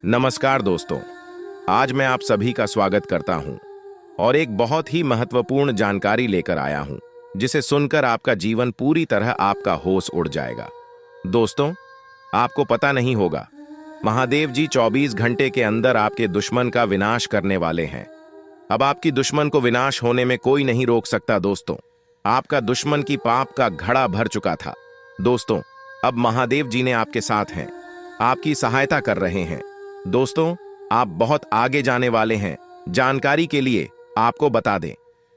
नमस्कार दोस्तों। आज मैं आप सभी का स्वागत करता हूं और एक बहुत ही महत्वपूर्ण जानकारी लेकर आया हूं, जिसे सुनकर आपका जीवन पूरी तरह आपका होश उड़ जाएगा। दोस्तों, आपको पता नहीं होगा, महादेव जी 24 घंटे के अंदर आपके दुश्मन का विनाश करने वाले हैं। अब आपकी दुश्मन को विनाश होने में कोई नहीं रोक सकता। दोस्तों, आपका दुश्मन की पाप का घड़ा भर चुका था। दोस्तों, अब महादेव जी ने आपके साथ हैं, आपकी सहायता कर रहे हैं। दोस्तों, आप बहुत आगे जाने वाले हैं। जानकारी के लिए आपको बता दें,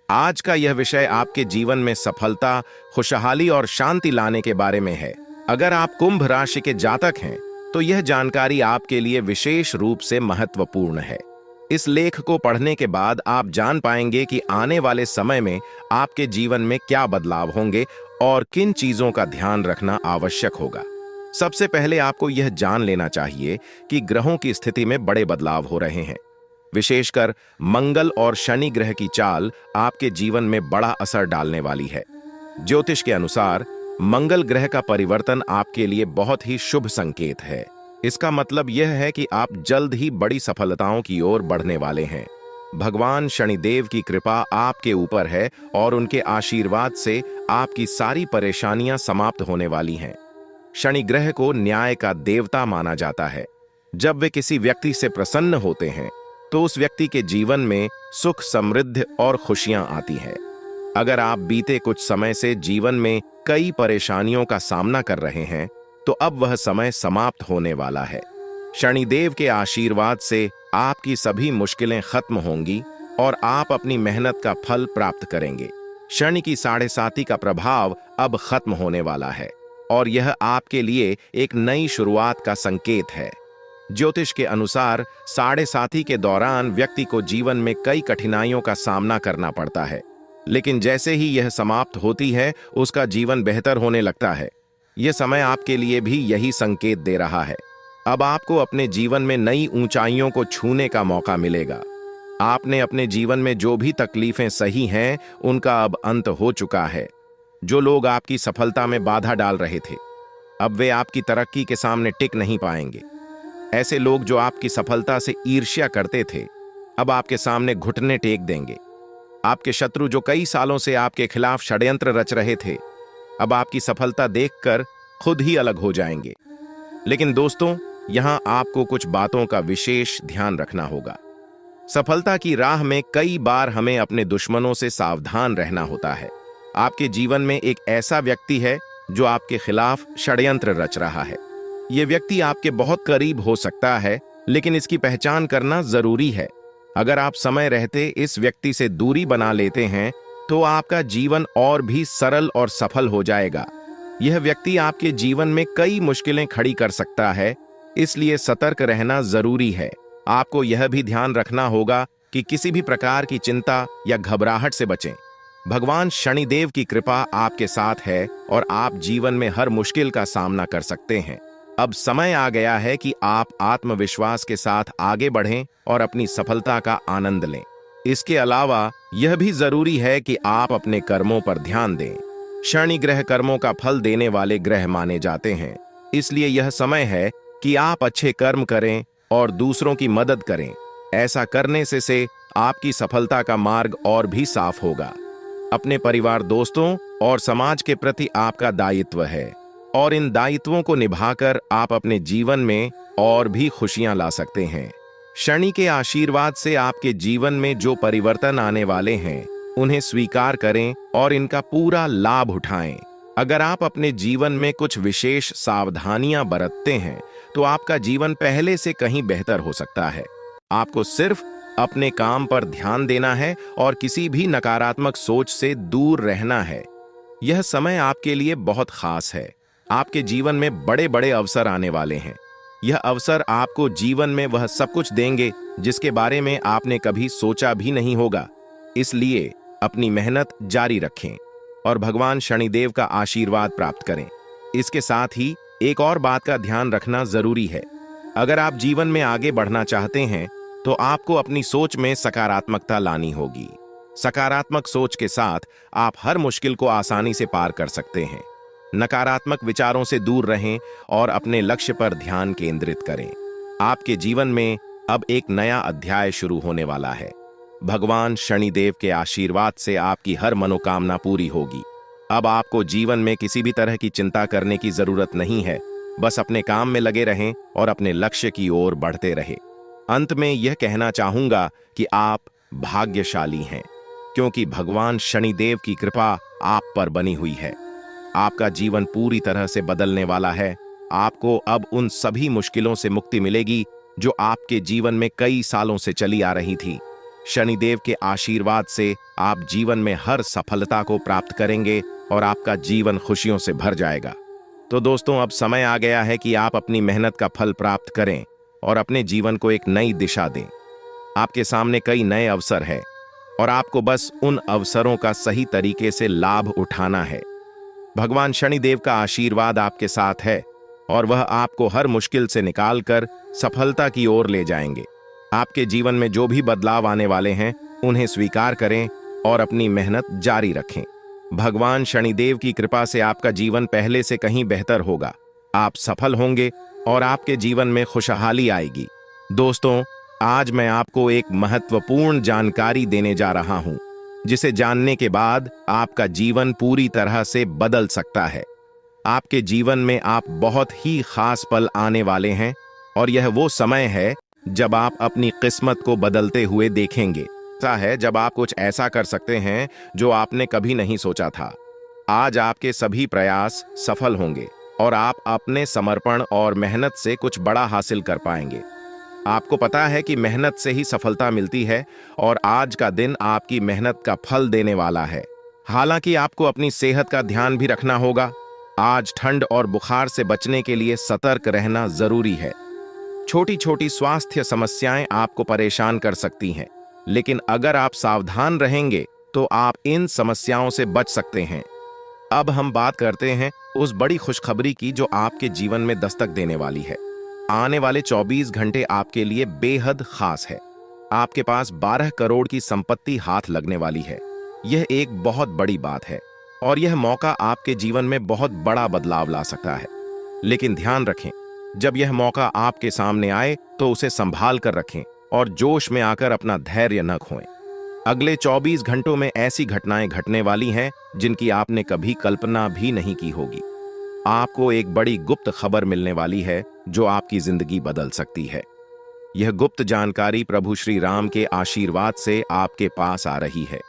आज का यह विषय आपके जीवन में सफलता, खुशहाली और शांति लाने के बारे में है। अगर आप कुंभ राशि के जातक हैं तो यह जानकारी आपके लिए विशेष रूप से महत्वपूर्ण है। इस लेख को पढ़ने के बाद आप जान पाएंगे कि आने वाले समय में आपके जीवन में क्या बदलाव होंगे और किन चीजों का ध्यान रखना आवश्यक होगा। सबसे पहले आपको यह जान लेना चाहिए कि ग्रहों की स्थिति में बड़े बदलाव हो रहे हैं। विशेषकर मंगल और शनि ग्रह की चाल आपके जीवन में बड़ा असर डालने वाली है। ज्योतिष के अनुसार मंगल ग्रह का परिवर्तन आपके लिए बहुत ही शुभ संकेत है। इसका मतलब यह है कि आप जल्द ही बड़ी सफलताओं की ओर बढ़ने वाले हैं। भगवान शनिदेव की कृपा आपके ऊपर है और उनके आशीर्वाद से आपकी सारी परेशानियां समाप्त होने वाली हैं। शनि ग्रह को न्याय का देवता माना जाता है। जब वे किसी व्यक्ति से प्रसन्न होते हैं तो उस व्यक्ति के जीवन में सुख, समृद्धि और खुशियां आती हैं। अगर आप बीते कुछ समय से जीवन में कई परेशानियों का सामना कर रहे हैं तो अब वह समय समाप्त होने वाला है। शनिदेव के आशीर्वाद से आपकी सभी मुश्किलें खत्म होंगी और आप अपनी मेहनत का फल प्राप्त करेंगे। शनि की 7.5 का प्रभाव अब खत्म होने वाला है और यह आपके लिए एक नई शुरुआत का संकेत है। ज्योतिष के अनुसार 7.5 के दौरान व्यक्ति को जीवन में कई कठिनाइयों का सामना करना पड़ता है, लेकिन जैसे ही यह समाप्त होती है उसका जीवन बेहतर होने लगता है। यह समय आपके लिए भी यही संकेत दे रहा है। अब आपको अपने जीवन में नई ऊंचाइयों को छूने का मौका मिलेगा। आपने अपने जीवन में जो भी तकलीफें सही हैं उनका अब अंत हो चुका है। जो लोग आपकी सफलता में बाधा डाल रहे थे, अब वे आपकी तरक्की के सामने टिक नहीं पाएंगे। ऐसे लोग जो आपकी सफलता से ईर्ष्या करते थे, अब आपके सामने घुटने टेक देंगे। आपके शत्रु जो कई सालों से आपके खिलाफ षड्यंत्र रच रहे थे, अब आपकी सफलता देखकर खुद ही अलग हो जाएंगे। लेकिन दोस्तों, यहां आपको कुछ बातों का विशेष ध्यान रखना होगा। सफलता की राह में कई बार हमें अपने दुश्मनों से सावधान रहना होता है। आपके जीवन में एक ऐसा व्यक्ति है जो आपके खिलाफ षड्यंत्र रच रहा है। यह व्यक्ति आपके बहुत करीब हो सकता है, लेकिन इसकी पहचान करना जरूरी है। अगर आप समय रहते इस व्यक्ति से दूरी बना लेते हैं तो आपका जीवन और भी सरल और सफल हो जाएगा। यह व्यक्ति आपके जीवन में कई मुश्किलें खड़ी कर सकता है, इसलिए सतर्क रहना जरूरी है। आपको यह भी ध्यान रखना होगा कि किसी भी प्रकार की चिंता या घबराहट से बचें। भगवान शनिदेव की कृपा आपके साथ है और आप जीवन में हर मुश्किल का सामना कर सकते हैं। अब समय आ गया है कि आप आत्मविश्वास के साथ आगे बढ़ें और अपनी सफलता का आनंद लें। इसके अलावा यह भी जरूरी है कि आप अपने कर्मों पर ध्यान दें। शनि ग्रह कर्मों का फल देने वाले ग्रह माने जाते हैं, इसलिए यह समय है कि आप अच्छे कर्म करें और दूसरों की मदद करें। ऐसा करने से आपकी सफलता का मार्ग और भी साफ होगा। अपने परिवार, दोस्तों और समाज के प्रति आपका दायित्व है और इन दायित्वों को निभाकर आप अपने जीवन में और भी खुशियां ला सकते हैं। शनि के आशीर्वाद से आपके जीवन में जो परिवर्तन आने वाले हैं उन्हें स्वीकार करें और इनका पूरा लाभ उठाएं। अगर आप अपने जीवन में कुछ विशेष सावधानियां बरतते हैं तो आपका जीवन पहले से कहीं बेहतर हो सकता है। आपको सिर्फ अपने काम पर ध्यान देना है और किसी भी नकारात्मक सोच से दूर रहना है। यह समय आपके लिए बहुत खास है। आपके जीवन में बड़े बड़े अवसर आने वाले हैं। यह अवसर आपको जीवन में वह सब कुछ देंगे जिसके बारे में आपने कभी सोचा भी नहीं होगा। इसलिए अपनी मेहनत जारी रखें और भगवान शनिदेव का आशीर्वाद प्राप्त करें। इसके साथ ही एक और बात का ध्यान रखना जरूरी है। अगर आप जीवन में आगे बढ़ना चाहते हैं तो आपको अपनी सोच में सकारात्मकता लानी होगी। सकारात्मक सोच के साथ आप हर मुश्किल को आसानी से पार कर सकते हैं। नकारात्मक विचारों से दूर रहें और अपने लक्ष्य पर ध्यान केंद्रित करें। आपके जीवन में अब एक नया अध्याय शुरू होने वाला है। भगवान शनिदेव के आशीर्वाद से आपकी हर मनोकामना पूरी होगी। अब आपको जीवन में किसी भी तरह की चिंता करने की जरूरत नहीं है। बस अपने काम में लगे रहें और अपने लक्ष्य की ओर बढ़ते रहें। अंत में यह कहना चाहूंगा कि आप भाग्यशाली हैं, क्योंकि भगवान शनिदेव की कृपा आप पर बनी हुई है। आपका जीवन पूरी तरह से बदलने वाला है। आपको अब उन सभी मुश्किलों से मुक्ति मिलेगी जो आपके जीवन में कई सालों से चली आ रही थी। शनिदेव के आशीर्वाद से आप जीवन में हर सफलता को प्राप्त करेंगे और आपका जीवन खुशियों से भर जाएगा। तो दोस्तों, अब समय आ गया है कि आप अपनी मेहनत का फल प्राप्त करें और अपने जीवन को एक नई दिशा दें। आपके सामने कई नए अवसर हैं और आपको बस उन अवसरों का सही तरीके से लाभ उठाना है। भगवान शनिदेव का आशीर्वाद आपके साथ है और वह आपको हर मुश्किल से निकालकर सफलता की ओर ले जाएंगे। आपके जीवन में जो भी बदलाव आने वाले हैं, उन्हें स्वीकार करें और अपनी मेहनत जारी रखें। भगवान शनिदेव की कृपा से आपका जीवन पहले से कहीं बेहतर होगा। आप सफल होंगे और आपके जीवन में खुशहाली आएगी। दोस्तों, आज मैं आपको एक महत्वपूर्ण जानकारी देने जा रहा हूं, जिसे जानने के बाद आपका जीवन पूरी तरह से बदल सकता है। आपके जीवन में आप बहुत ही खास पल आने वाले हैं और यह वो समय है जब आप अपनी किस्मत को बदलते हुए देखेंगे। ऐसा है जब आप कुछ ऐसा कर सकते हैं जो आपने कभी नहीं सोचा था। आज आपके सभी प्रयास सफल होंगे और आप अपने समर्पण और मेहनत से कुछ बड़ा हासिल कर पाएंगे। आपको पता है कि मेहनत से ही सफलता मिलती है और आज का दिन आपकी मेहनत का फल देने वाला है। हालांकि आपको अपनी सेहत का ध्यान भी रखना होगा। आज ठंड और बुखार से बचने के लिए सतर्क रहना जरूरी है। छोटी छोटी स्वास्थ्य समस्याएं आपको परेशान कर सकती हैं, लेकिन अगर आप सावधान रहेंगे तो आप इन समस्याओं से बच सकते हैं। अब हम बात करते हैं उस बड़ी खुशखबरी की जो आपके जीवन में दस्तक देने वाली है। आने वाले 24 घंटे आपके लिए बेहद खास है। आपके पास 12 करोड़ की संपत्ति हाथ लगने वाली है। यह एक बहुत बड़ी बात है और यह मौका आपके जीवन में बहुत बड़ा बदलाव ला सकता है। लेकिन ध्यान रखें, जब यह मौका आपके सामने आए तो उसे संभाल कर रखें और जोश में आकर अपना धैर्य न खोएं। अगले 24 घंटों में ऐसी घटनाएं घटने वाली हैं जिनकी आपने कभी कल्पना भी नहीं की होगी। आपको एक बड़ी गुप्त खबर मिलने वाली है जो आपकी जिंदगी बदल सकती है। यह गुप्त जानकारी प्रभु श्री राम के आशीर्वाद से आपके पास आ रही है।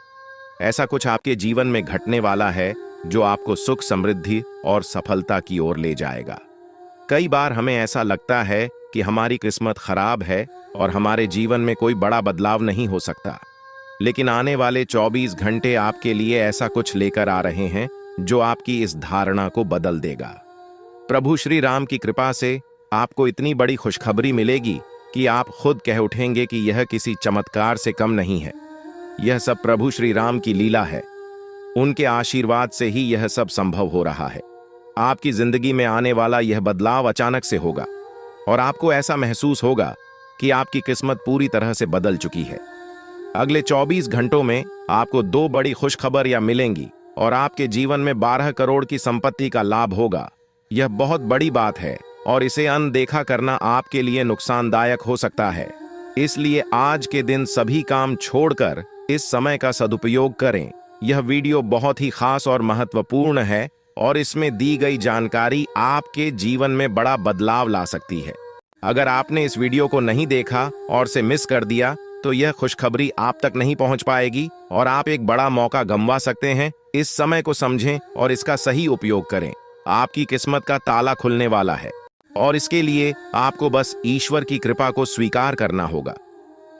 ऐसा कुछ आपके जीवन में घटने वाला है जो आपको सुख, समृद्धि और सफलता की ओर ले जाएगा। कई बार हमें ऐसा लगता है कि हमारी किस्मत खराब है और हमारे जीवन में कोई बड़ा बदलाव नहीं हो सकता, लेकिन आने वाले 24 घंटे आपके लिए ऐसा कुछ लेकर आ रहे हैं जो आपकी इस धारणा को बदल देगा। प्रभु श्री राम की कृपा से आपको इतनी बड़ी खुशखबरी मिलेगी कि आप खुद कह उठेंगे कि यह किसी चमत्कार से कम नहीं है। यह सब प्रभु श्री राम की लीला है। उनके आशीर्वाद से ही यह सब संभव हो रहा है। आपकी जिंदगी में आने वाला यह बदलाव अचानक से होगा और आपको ऐसा महसूस होगा कि आपकी किस्मत पूरी तरह से बदल चुकी है। अगले 24 घंटों में आपको 2 बड़ी खुशखबरियां मिलेंगी और आपके जीवन में 12 करोड़ की संपत्ति का लाभ होगा। यह बहुत बड़ी बात है और इसे अनदेखा करना आपके लिए नुकसानदायक हो सकता है। इसलिए आज के दिन सभी काम छोड़कर इस समय का सदुपयोग करें। यह वीडियो बहुत ही खास और महत्वपूर्ण है और इसमें दी गई जानकारी आपके जीवन में बड़ा बदलाव ला सकती है। अगर आपने इस वीडियो को नहीं देखा और से मिस कर दिया तो यह खुशखबरी आप तक नहीं पहुंच पाएगी और आप एक बड़ा मौका गंवा सकते हैं। इस समय को समझें और इसका सही उपयोग करें। आपकी किस्मत का ताला खुलने वाला है और इसके लिए आपको बस ईश्वर की कृपा को स्वीकार करना होगा।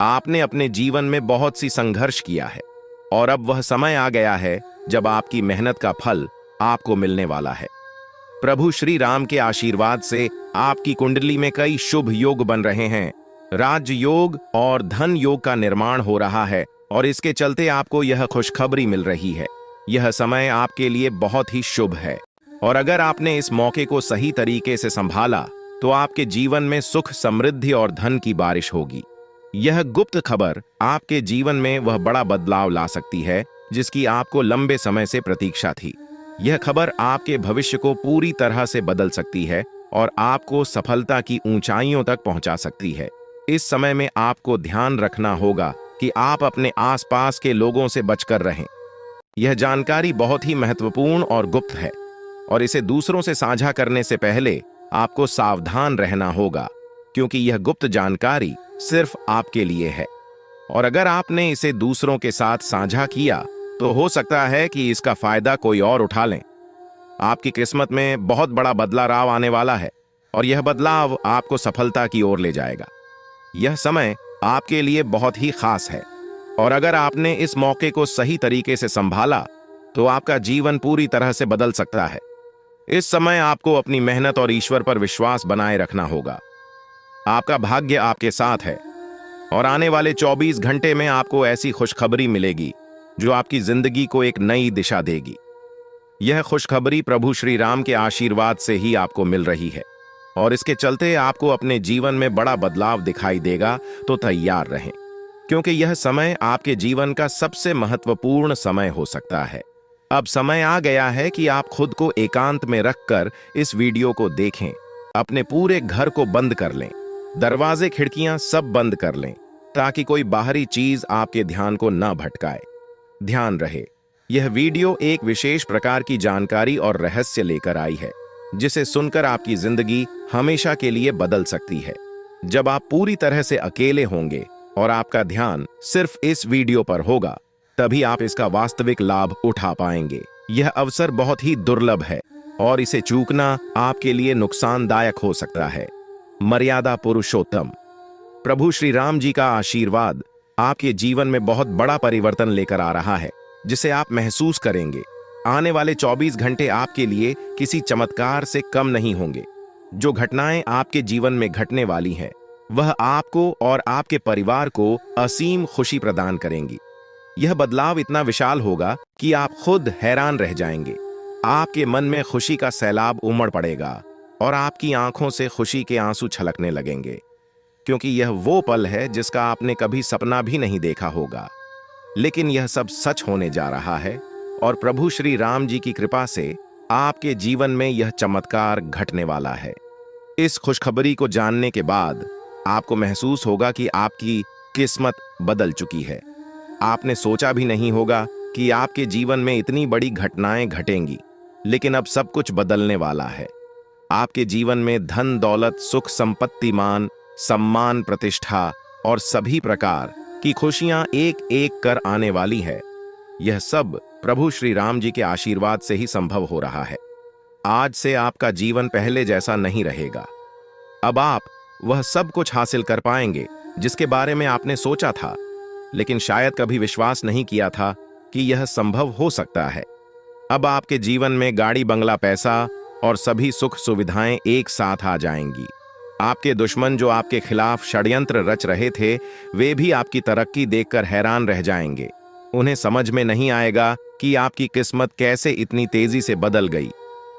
आपने अपने जीवन में बहुत सी संघर्ष किया है और अब वह समय आ गया है जब आपकी मेहनत का फल आपको मिलने वाला है। प्रभु श्री राम के आशीर्वाद से आपकी कुंडली में कई शुभ योग बन रहे हैं। राज योग और धन योग का निर्माण हो रहा है और इसके चलते आपको यह खुशखबरी मिल रही है। यह समय आपके लिए बहुत ही शुभ है और अगर आपने इस मौके को सही तरीके से संभाला तो आपके जीवन में सुख, समृद्धि और धन की बारिश होगी। यह गुप्त खबर आपके जीवन में वह बड़ा बदलाव ला सकती है जिसकी आपको लंबे समय से प्रतीक्षा थी। यह खबर आपके भविष्य को पूरी तरह से बदल सकती है और आपको सफलता की ऊंचाइयों तक पहुंचा सकती है। इस समय में आपको ध्यान रखना होगा कि आप अपने आसपास के लोगों से बचकर रहें। यह जानकारी बहुत ही महत्वपूर्ण और गुप्त है और इसे दूसरों से साझा करने से पहले आपको सावधान रहना होगा, क्योंकि यह गुप्त जानकारी सिर्फ आपके लिए है और अगर आपने इसे दूसरों के साथ साझा किया तो हो सकता है कि इसका फायदा कोई और उठा लें। आपकी किस्मत में बहुत बड़ा बदलाव आने वाला है और यह बदलाव आपको सफलता की ओर ले जाएगा। यह समय आपके लिए बहुत ही खास है और अगर आपने इस मौके को सही तरीके से संभाला तो आपका जीवन पूरी तरह से बदल सकता है। इस समय आपको अपनी मेहनत और ईश्वर पर विश्वास बनाए रखना होगा। आपका भाग्य आपके साथ है और आने वाले 24 घंटे में आपको ऐसी खुशखबरी मिलेगी जो आपकी जिंदगी को एक नई दिशा देगी। यह खुशखबरी प्रभु श्री राम के आशीर्वाद से ही आपको मिल रही है और इसके चलते आपको अपने जीवन में बड़ा बदलाव दिखाई देगा। तो तैयार रहें, क्योंकि यह समय आपके जीवन का सबसे महत्वपूर्ण समय हो सकता है। अब समय आ गया है कि आप खुद को एकांत में रखकर इस वीडियो को देखें। अपने पूरे घर को बंद कर लें, दरवाजे खिड़कियां सब बंद कर लें ताकि कोई बाहरी चीज आपके ध्यान को न भटकाए। ध्यान रहे, यह वीडियो एक विशेष प्रकार की जानकारी और रहस्य लेकर आई है जिसे सुनकर आपकी जिंदगी हमेशा के लिए बदल सकती है। जब आप पूरी तरह से अकेले होंगे और आपका ध्यान सिर्फ इस वीडियो पर होगा, तभी आप इसका वास्तविक लाभ उठा पाएंगे। यह अवसर बहुत ही दुर्लभ है और इसे चूकना आपके लिए नुकसानदायक हो सकता है। मर्यादा पुरुषोत्तम प्रभु श्री राम जी का आशीर्वाद आपके जीवन में बहुत बड़ा परिवर्तन लेकर आ रहा है, जिसे आप महसूस करेंगे। आने वाले 24 घंटे आपके लिए किसी चमत्कार से कम नहीं होंगे। जो घटनाएं आपके जीवन में घटने वाली हैं, वह आपको और आपके परिवार को असीम खुशी प्रदान करेंगी। यह बदलाव इतना विशाल होगा कि आप खुद हैरान रह जाएंगे। आपके मन में खुशी का सैलाब उमड़ पड़ेगा और आपकी आंखों से खुशी के आंसू छलकने लगेंगे, क्योंकि यह वो पल है जिसका आपने कभी सपना भी नहीं देखा होगा। लेकिन यह सब सच होने जा रहा है और प्रभु श्री राम जी की कृपा से आपके जीवन में यह चमत्कार घटने वाला है। इस खुशखबरी को जानने के बाद आपको महसूस होगा कि आपकी किस्मत बदल चुकी है। आपने सोचा भी नहीं होगा कि आपके जीवन में इतनी बड़ी घटनाएं घटेंगी, लेकिन अब सब कुछ बदलने वाला है। आपके जीवन में धन दौलत, सुख संपत्ति, मान सम्मान, प्रतिष्ठा और सभी प्रकार की खुशियां एक एक कर आने वाली है। यह सब प्रभु श्री राम जी के आशीर्वाद से ही संभव हो रहा है। आज से आपका जीवन पहले जैसा नहीं रहेगा। अब आप वह सब कुछ हासिल कर पाएंगे जिसके बारे में आपने सोचा था, लेकिन शायद कभी विश्वास नहीं किया था कि यह संभव हो सकता है। अब आपके जीवन में गाड़ी, बंगला, पैसा और सभी सुख सुविधाएं एक साथ आ जाएंगी। आपके दुश्मन जो आपके खिलाफ षड्यंत्र रच रहे थे, वे भी आपकी तरक्की देखकर हैरान रह जाएंगे। उन्हें समझ में नहीं आएगा कि आपकी किस्मत कैसे इतनी तेजी से बदल गई।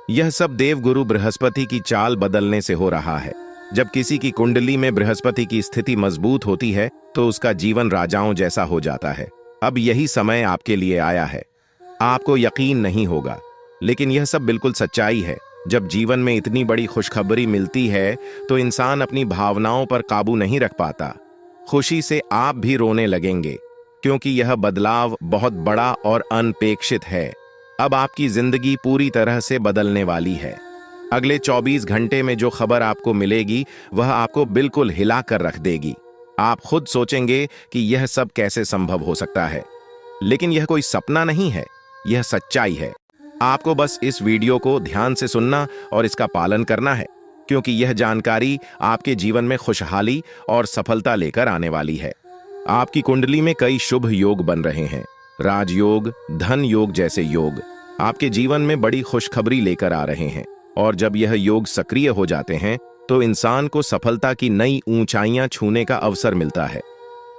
यह सब देवगुरु बृहस्पति की चाल बदलने से हो रहा है। जब किसी की कुंडली में बृहस्पति की स्थिति मजबूत होती है तो उसका जीवन राजाओं जैसा हो जाता है। अब यही समय आपके लिए आया है। आपको यकीन नहीं होगा, लेकिन यह सब बिल्कुल सच्चाई है। जब जीवन में इतनी बड़ी खुशखबरी मिलती है तो इंसान अपनी भावनाओं पर काबू नहीं रख पाता। खुशी से आप भी रोने लगेंगे, क्योंकि यह बदलाव बहुत बड़ा और अनपेक्षित है। अब आपकी जिंदगी पूरी तरह से बदलने वाली है। अगले 24 घंटे में जो खबर आपको मिलेगी वह आपको बिल्कुल हिला कर रख देगी। आप खुद सोचेंगे कि यह सब कैसे संभव हो सकता है, लेकिन यह कोई सपना नहीं है, यह सच्चाई है। आपको बस इस वीडियो को ध्यान से सुनना और इसका पालन करना है, क्योंकि यह जानकारी आपके जीवन में खुशहाली और सफलता लेकर आने वाली है। आपकी कुंडली में कई शुभ योग बन रहे हैं। राजयोग, धन योग जैसे योग आपके जीवन में बड़ी खुशखबरी लेकर आ रहे हैं, और जब यह योग सक्रिय हो जाते हैं तो इंसान को सफलता की नई ऊंचाइयां छूने का अवसर मिलता है।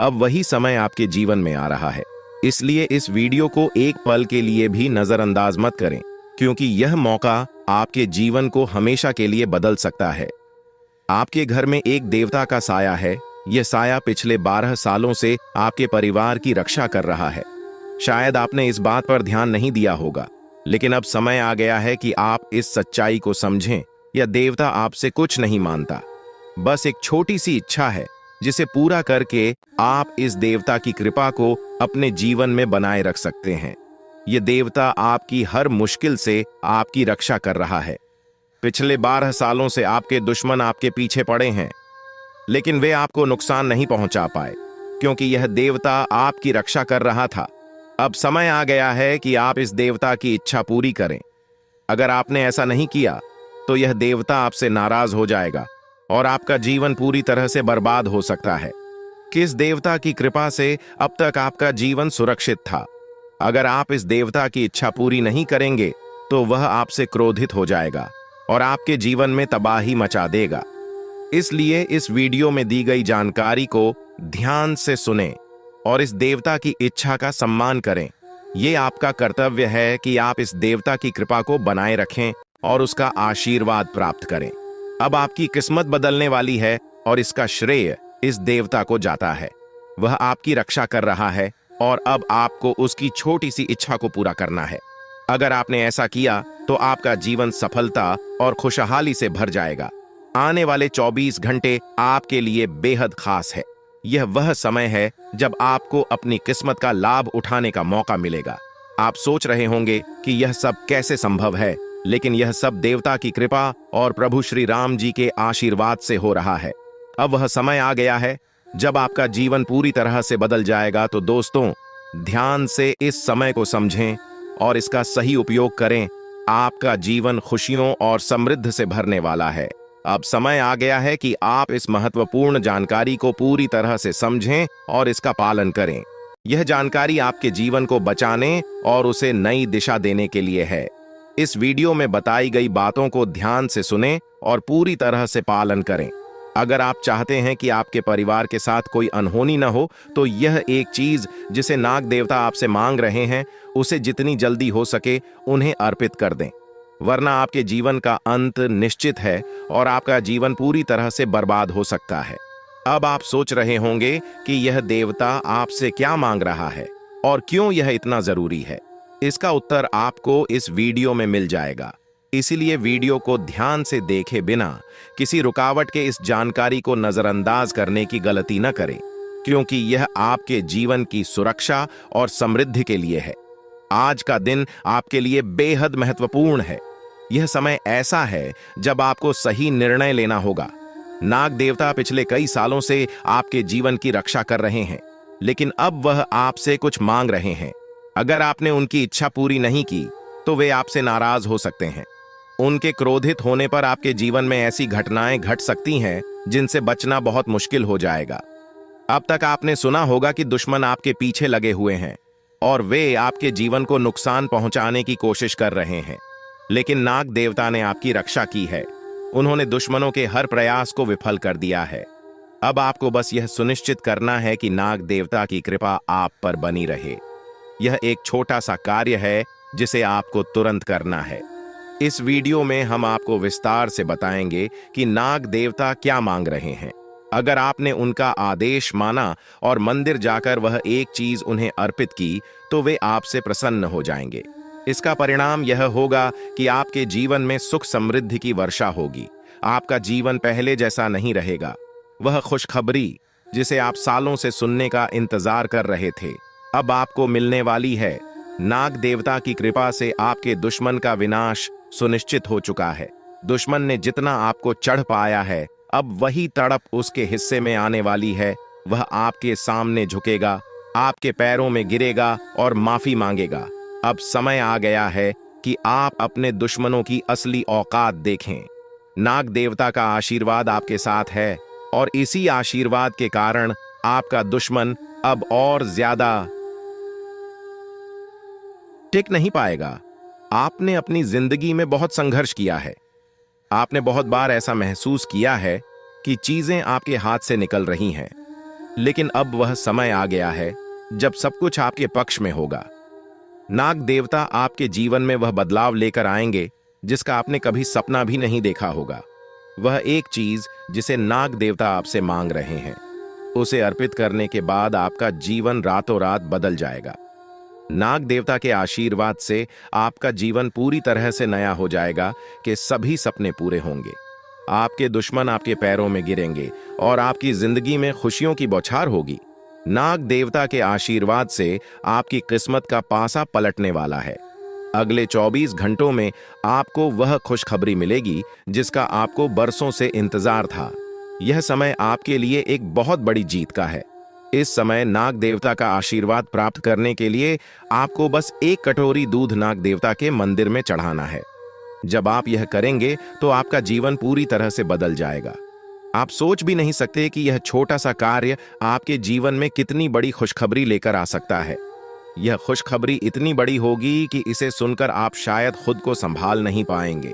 अब वही समय आपके जीवन में आ रहा है, इसलिए इस वीडियो को एक पल के लिए भी नजरअंदाज मत करें, क्योंकि यह मौका आपके जीवन को हमेशा के लिए बदल सकता है। आपके घर में एक देवता का साया है। यह साया पिछले 12 सालों से आपके परिवार की रक्षा कर रहा है। शायद आपने इस बात पर ध्यान नहीं दिया होगा, लेकिन अब समय आ गया है कि आप इस सच्चाई को समझें यह देवता आपसे कुछ नहीं मानता, बस एक छोटी सी इच्छा है जिसे पूरा करके आप इस देवता की कृपा को अपने जीवन में बनाए रख सकते हैं। यह देवता आपकी हर मुश्किल से आपकी रक्षा कर रहा है। पिछले 12 सालों से आपके दुश्मन आपके पीछे पड़े हैं, लेकिन वे आपको नुकसान नहीं पहुंचा पाए क्योंकि यह देवता आपकी रक्षा कर रहा था। अब समय आ गया है कि आप इस देवता की इच्छा पूरी करें। अगर आपने ऐसा नहीं किया तो यह देवता आपसे नाराज हो जाएगा और आपका जीवन पूरी तरह से बर्बाद हो सकता है। किस देवता की कृपा से अब तक आपका जीवन सुरक्षित था? अगर आप इस देवता की इच्छा पूरी नहीं करेंगे तो वह आपसे क्रोधित हो जाएगा और आपके जीवन में तबाही मचा देगा। इसलिए इस वीडियो में दी गई जानकारी को ध्यान से सुनें और इस देवता की इच्छा का सम्मान करें। यह आपका कर्तव्य है कि आप इस देवता की कृपा को बनाए रखें और उसका आशीर्वाद प्राप्त करें। अब आपकी किस्मत बदलने वाली है और इसका श्रेय इस देवता को जाता है। वह आपकी रक्षा कर रहा है और अब आपको उसकी छोटी सी इच्छा को पूरा करना है। अगर आपने ऐसा किया तो आपका जीवन सफलता और खुशहाली से भर जाएगा। आने वाले 24 घंटे आपके लिए बेहद खास है। यह वह समय है जब आपको अपनी किस्मत का लाभ उठाने का मौका मिलेगा। आप सोच रहे होंगे कि यह सब कैसे संभव है, लेकिन यह सब देवता की कृपा और प्रभु श्री राम जी के आशीर्वाद से हो रहा है। अब वह समय आ गया है जब आपका जीवन पूरी तरह से बदल जाएगा। तो दोस्तों, ध्यान से इस समय को समझें और इसका सही उपयोग करें। आपका जीवन खुशियों और समृद्धि से भरने वाला है। अब समय आ गया है कि आप इस महत्वपूर्ण जानकारी को पूरी तरह से समझें और इसका पालन करें। यह जानकारी आपके जीवन को बचाने और उसे नई दिशा देने के लिए है। इस वीडियो में बताई गई बातों को ध्यान से सुनें और पूरी तरह से पालन करें। अगर आप चाहते हैं कि आपके परिवार के साथ कोई अनहोनी न हो, तो यह एक चीज जिसे नाग देवता आपसे मांग रहे हैं, उसे जितनी जल्दी हो सके उन्हें अर्पित कर दें, वरना आपके जीवन का अंत निश्चित है और आपका जीवन पूरी तरह से बर्बाद हो सकता है। अब आप सोच रहे होंगे कि यह देवता आपसे क्या मांग रहा है और क्यों यह इतना जरूरी है। इसका उत्तर आपको इस वीडियो में मिल जाएगा, इसीलिए वीडियो को ध्यान से देखे बिना किसी रुकावट के इस जानकारी को नजरअंदाज करने की गलती न करें, क्योंकि यह आपके जीवन की सुरक्षा और समृद्धि के लिए है। आज का दिन आपके लिए बेहद महत्वपूर्ण है। यह समय ऐसा है जब आपको सही निर्णय लेना होगा। नाग देवता पिछले कई सालों से आपके जीवन की रक्षा कर रहे हैं, लेकिन अब वह आपसे कुछ मांग रहे हैं। अगर आपने उनकी इच्छा पूरी नहीं की तो वे आपसे नाराज हो सकते हैं। उनके क्रोधित होने पर आपके जीवन में ऐसी घटनाएं घट सकती हैं जिनसे बचना बहुत मुश्किल हो जाएगा। अब तक आपने सुना होगा कि दुश्मन आपके पीछे लगे हुए हैं और वे आपके जीवन को नुकसान पहुंचाने की कोशिश कर रहे हैं, लेकिन नाग देवता ने आपकी रक्षा की है। उन्होंने दुश्मनों के हर प्रयास को विफल कर दिया है। अब आपको बस यह सुनिश्चित करना है कि नाग देवता की कृपा आप पर बनी रहे। यह एक छोटा सा कार्य है जिसे आपको तुरंत करना है। इस वीडियो में हम आपको विस्तार से बताएंगे कि नाग देवता क्या मांग रहे हैं। अगर आपने उनका आदेश माना और मंदिर जाकर वह एक चीज उन्हें अर्पित की तो वे आपसे प्रसन्न हो जाएंगे। इसका परिणाम यह होगा कि आपके जीवन में सुख समृद्धि की वर्षा होगी। आपका जीवन पहले जैसा नहीं रहेगा। वह खुशखबरी जिसे आप सालों से सुनने का इंतजार कर रहे थे, अब आपको मिलने वाली है। नाग देवता की कृपा से आपके दुश्मन का विनाश सुनिश्चित हो चुका है। दुश्मन ने जितना आपको चढ़ पाया है, अब वही तड़प उसके हिस्से में आने वाली है। वह आपके सामने झुकेगा, आपके पैरों में गिरेगा और माफी मांगेगा। अब समय आ गया है कि आप अपने दुश्मनों की असली औकात देखें। नाग देवता का आशीर्वाद आपके साथ है और इसी आशीर्वाद के कारण आपका दुश्मन अब और ज्यादा टिक नहीं पाएगा। आपने अपनी जिंदगी में बहुत संघर्ष किया है। आपने बहुत बार ऐसा महसूस किया है कि चीजें आपके हाथ से निकल रही हैं, लेकिन अब वह समय आ गया है जब सब कुछ आपके पक्ष में होगा। नाग देवता आपके जीवन में वह बदलाव लेकर आएंगे जिसका आपने कभी सपना भी नहीं देखा होगा। वह एक चीज जिसे नाग देवता आपसे मांग रहे हैं, उसे अर्पित करने के बाद आपका जीवन रातों रात बदल जाएगा। नाग देवता के आशीर्वाद से आपका जीवन पूरी तरह से नया हो जाएगा कि सभी सपने पूरे होंगे। आपके दुश्मन आपके पैरों में गिरेंगे और आपकी जिंदगी में खुशियों की बौछार होगी। नाग देवता के आशीर्वाद से आपकी किस्मत का पासा पलटने वाला है। अगले 24 घंटों में आपको वह खुशखबरी मिलेगी जिसका आपको बरसों से इंतजार था। यह समय आपके लिए एक बहुत बड़ी जीत का है। इस समय नाग देवता का आशीर्वाद प्राप्त करने के लिए आपको बस एक कटोरी दूध नाग देवता के मंदिर में चढ़ाना है। जब आप यह करेंगे तो आपका जीवन पूरी तरह से बदल जाएगा। आप सोच भी नहीं सकते कि यह छोटा सा कार्य आपके जीवन में कितनी बड़ी खुशखबरी लेकर आ सकता है। यह खुशखबरी इतनी बड़ी होगी कि इसे सुनकर आप शायद खुद को संभाल नहीं पाएंगे।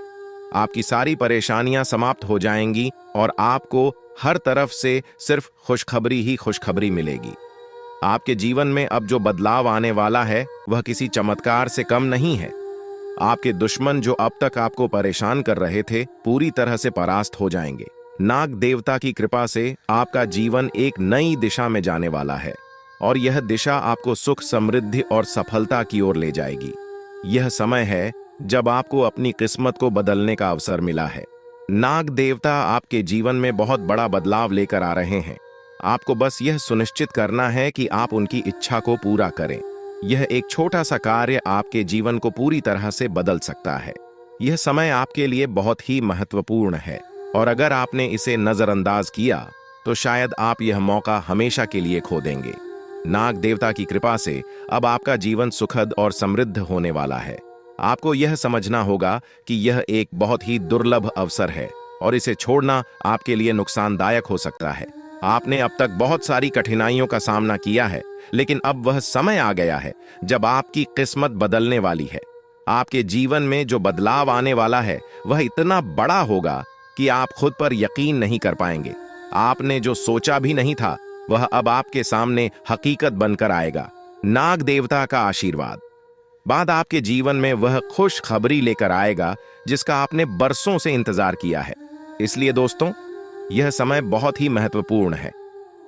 आपकी सारी परेशानियां समाप्त हो जाएंगी और आपको हर तरफ से सिर्फ खुशखबरी ही खुशखबरी मिलेगी। आपके जीवन में अब जो बदलाव आने वाला है वह किसी चमत्कार से कम नहीं है। आपके दुश्मन जो अब तक आपको परेशान कर रहे थे पूरी तरह से परास्त हो जाएंगे। नाग देवता की कृपा से आपका जीवन एक नई दिशा में जाने वाला है और यह दिशा आपको सुख, समृद्धि और सफलता की ओर ले जाएगी। यह समय है जब आपको अपनी किस्मत को बदलने का अवसर मिला है। नाग देवता आपके जीवन में बहुत बड़ा बदलाव लेकर आ रहे हैं। आपको बस यह सुनिश्चित करना है कि आप उनकी इच्छा को पूरा करें। यह एक छोटा सा कार्य आपके जीवन को पूरी तरह से बदल सकता है। यह समय आपके लिए बहुत ही महत्वपूर्ण है और अगर आपने इसे नजरअंदाज किया तो शायद आप यह मौका हमेशा के लिए खो देंगे। नाग देवता की कृपा से अब आपका जीवन सुखद और समृद्ध होने वाला है। आपको यह समझना होगा कि यह एक बहुत ही दुर्लभ अवसर है और इसे छोड़ना आपके लिए नुकसानदायक हो सकता है। आपने अब तक बहुत सारी कठिनाइयों का सामना किया है, लेकिन अब वह समय आ गया है जब आपकी किस्मत बदलने वाली है। आपके जीवन में जो बदलाव आने वाला है वह इतना बड़ा होगा कि आप खुद पर यकीन नहीं कर पाएंगे। आपने जो सोचा भी नहीं था वह अब आपके सामने हकीकत बनकर आएगा। नाग देवता का आशीर्वाद बाद आपके जीवन में वह खुश खबरी लेकर आएगा जिसका आपने बरसों से इंतजार किया है। इसलिए दोस्तों, यह समय बहुत ही महत्वपूर्ण है।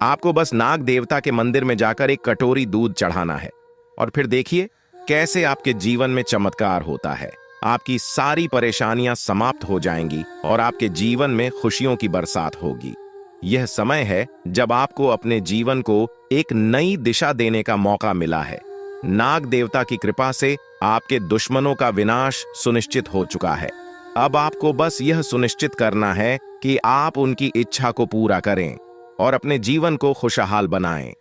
आपको बस नाग देवता के मंदिर में जाकर एक कटोरी दूध चढ़ाना है और फिर देखिए कैसे आपके जीवन में चमत्कार होता है। आपकी सारी परेशानियां समाप्त हो जाएंगी और आपके जीवन में खुशियों की बरसात होगी। यह समय है जब आपको अपने जीवन को एक नई दिशा देने का मौका मिला है। नाग देवता की कृपा से आपके दुश्मनों का विनाश सुनिश्चित हो चुका है। अब आपको बस यह सुनिश्चित करना है कि आप उनकी इच्छा को पूरा करें और अपने जीवन को खुशहाल बनाएं।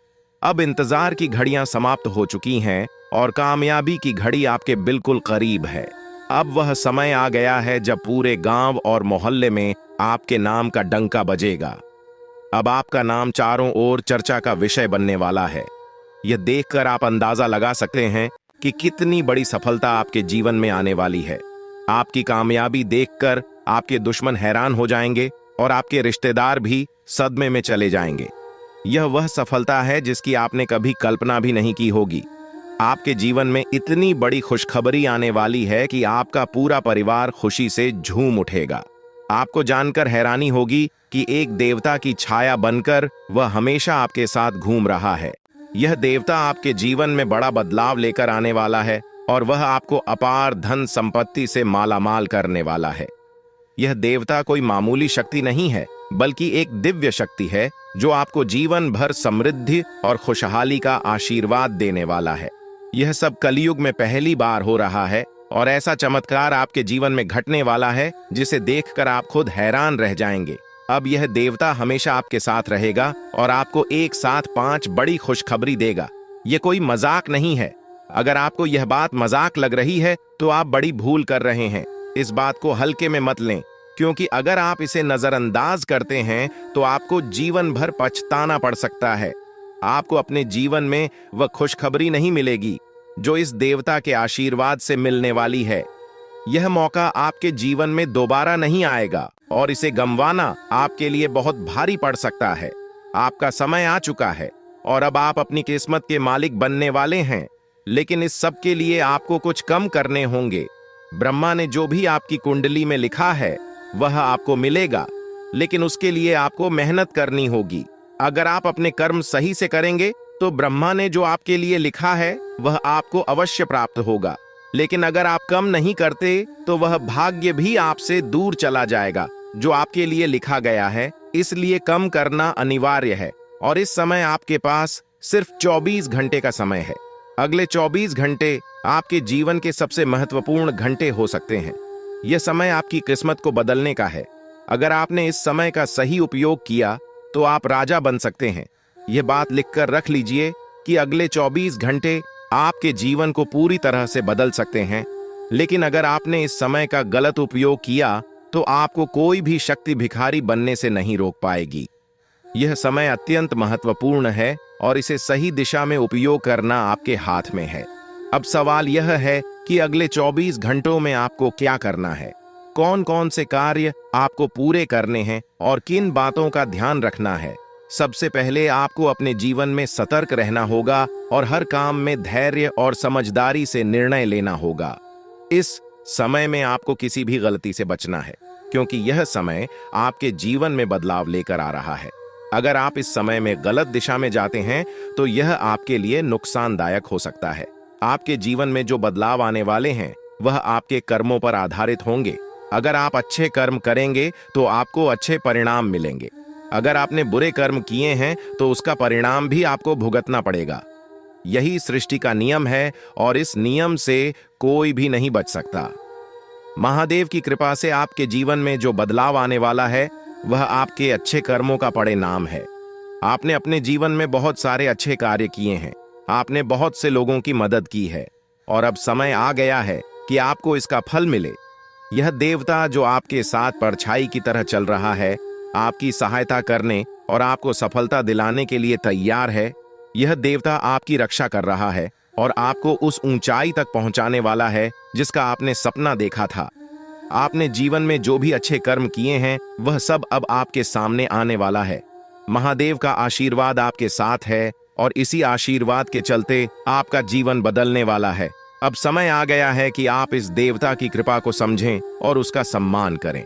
अब इंतजार की घड़ियां समाप्त हो चुकी हैं और कामयाबी की घड़ी आपके बिल्कुल करीब है। अब वह समय आ गया है जब पूरे गांव और मोहल्ले में आपके नाम का डंका बजेगा। अब आपका नाम चारों ओर चर्चा का विषय बनने वाला है। यह देखकर आप अंदाजा लगा सकते हैं कि कितनी बड़ी सफलता आपके जीवन में आने वाली है। आपकी कामयाबी देखकर आपके दुश्मन हैरान हो जाएंगे और आपके रिश्तेदार भी सदमे में चले जाएंगे। यह वह सफलता है जिसकी आपने कभी कल्पना भी नहीं की होगी। आपके जीवन में इतनी बड़ी खुशखबरी आने वाली है कि आपका पूरा परिवार खुशी से झूम उठेगा। आपको जानकर हैरानी होगी कि एक देवता की छाया बनकर वह हमेशा आपके साथ घूम रहा है। यह देवता आपके जीवन में बड़ा बदलाव लेकर आने वाला है और वह आपको अपार धन संपत्ति से मालामाल करने वाला है। यह देवता कोई मामूली शक्ति नहीं है, बल्कि एक दिव्य शक्ति है जो आपको जीवन भर समृद्धि और खुशहाली का आशीर्वाद देने वाला है। यह सब कलयुग में पहली बार हो रहा है और ऐसा चमत्कार आपके जीवन में घटने वाला है जिसे देखकर आप खुद हैरान रह जाएंगे। अब यह देवता हमेशा आपके साथ रहेगा और आपको एक साथ 5 बड़ी खुशखबरी देगा। यह कोई मजाक नहीं है। अगर आपको यह बात मजाक लग रही है तो आप बड़ी भूल कर रहे हैं। इस बात को हल्के में मत लें, क्योंकि अगर आप इसे नजरअंदाज करते हैं तो आपको जीवन भर पछताना पड़ सकता है। आपको अपने जीवन में वह खुशखबरी नहीं मिलेगी जो इस देवता के आशीर्वाद से मिलने वाली है। यह मौका आपके जीवन में दोबारा नहीं आएगा और इसे गंवाना आपके लिए बहुत भारी पड़ सकता है। आपका समय आ चुका है और अब आप अपनी किस्मत के मालिक बनने वाले हैं, लेकिन इस सब के लिए आपको कुछ कम करने होंगे। ब्रह्मा ने जो भी आपकी कुंडली में लिखा है वह आपको मिलेगा, लेकिन उसके लिए आपको मेहनत करनी होगी। अगर आप अपने कर्म सही से करेंगे तो ब्रह्मा ने जो आपके लिए लिखा है वह आपको अवश्य प्राप्त होगा। लेकिन अगर आप कम नहीं करते तो वह भाग्य भी आपसे दूर चला जाएगा जो आपके लिए लिखा गया है। इसलिए कम करना अनिवार्य है। और इस समय आपके पास सिर्फ 24 घंटे का समय है। अगले 24 घंटे आपके जीवन के सबसे महत्वपूर्ण घंटे हो सकते हैं। यह समय आपकी किस्मत को बदलने का है। अगर आपने इस समय का सही उपयोग किया तो आप राजा बन सकते हैं। यह बात लिखकर रख लीजिए कि अगले 24 घंटे आपके जीवन को पूरी तरह से बदल सकते हैं। लेकिन अगर आपने इस समय का गलत उपयोग किया तो आपको कोई भी शक्ति भिखारी बनने से नहीं रोक पाएगी। यह समय अत्यंत महत्वपूर्ण है और इसे सही दिशा में उपयोग करना आपके हाथ में है। अब सवाल यह है कि अगले 24 घंटों में आपको क्या करना है, कौन कौन से कार्य आपको पूरे करने हैं और किन बातों का ध्यान रखना है। सबसे पहले आपको अपने जीवन में सतर्क रहना होगा और हर काम में धैर्य और समझदारी से निर्णय लेना होगा। इस समय में आपको किसी भी गलती से बचना है, क्योंकि यह समय आपके जीवन में बदलाव लेकर आ रहा है। अगर आप इस समय में गलत दिशा में जाते हैं तो यह आपके लिए नुकसानदायक हो सकता है। आपके जीवन में जो बदलाव आने वाले हैं वह आपके कर्मों पर आधारित होंगे। अगर आप अच्छे कर्म करेंगे तो आपको अच्छे परिणाम मिलेंगे। अगर आपने बुरे कर्म किए हैं तो उसका परिणाम भी आपको भुगतना पड़ेगा। यही सृष्टि का नियम है और इस नियम से कोई भी नहीं बच सकता। महादेव की कृपा से आपके जीवन में जो बदलाव आने वाला है वह आपके अच्छे कर्मों का परिणाम है। आपने अपने जीवन में बहुत सारे अच्छे कार्य किए हैं, आपने बहुत से लोगों की मदद की है और अब समय आ गया है कि आपको इसका फल मिले। यह देवता जो आपके साथ परछाई की तरह चल रहा है, आपकी सहायता करने और आपको सफलता दिलाने के लिए तैयार है। यह देवता आपकी रक्षा कर रहा है और आपको उस ऊंचाई तक पहुंचाने वाला है जिसका आपने सपना देखा था। आपने जीवन में जो भी अच्छे कर्म किए हैं वह सब अब आपके सामने आने वाला है। महादेव का आशीर्वाद आपके साथ है और इसी आशीर्वाद के चलते आपका जीवन बदलने वाला है। अब समय आ गया है कि आप इस देवता की कृपा को समझें और उसका सम्मान करें।